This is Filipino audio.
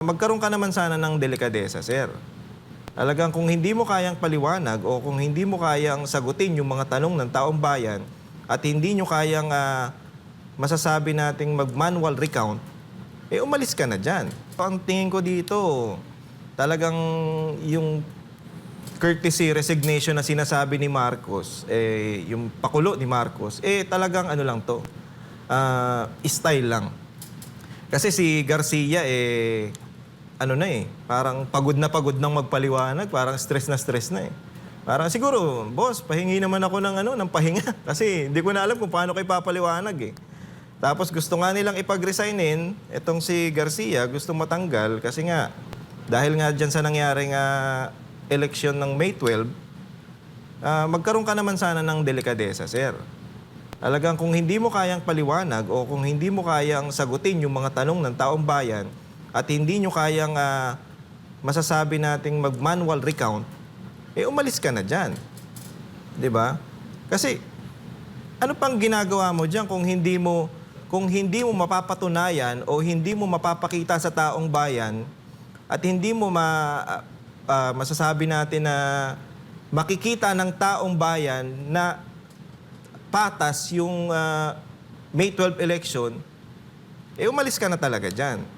Magkaroon ka naman sana ng delikadesa, sir. Talagang kung hindi mo kayang paliwanag o kung hindi mo kayang sagutin yung mga tanong ng taong bayan at hindi nyo kayang masasabi nating mag-manual recount, umalis ka na dyan. Ang tingin ko dito, talagang yung courtesy resignation na sinasabi ni Marcos, yung pakulo ni Marcos, talagang ano lang to, style lang. Kasi si Garcia, ano na parang pagod nang magpaliwanag, parang stress na Parang siguro, boss, pahingi naman ako ng pahinga kasi hindi ko na alam kung paano kayo papaliwanag Tapos gusto nga nilang ipag-resignin, itong si Garcia, gusto matanggal kasi nga, dahil nga dyan sa nangyaring eleksyon ng May 12, magkaroon ka naman sana ng delikadesa, sir. Talagang kung hindi mo kayang paliwanag o kung hindi mo kayang sagutin yung mga tanong ng taong bayan at hindi nyo kayang masasabi nating mag-manual recount, umalis ka na dyan. 'Di ba? Kasi ano pang ginagawa mo dyan kung hindi mo mapapatunayan o hindi mo mapapakita sa taong bayan at hindi mo masasabi natin na makikita ng taong bayan na patas yung May 12 election, umalis ka na talaga dyan.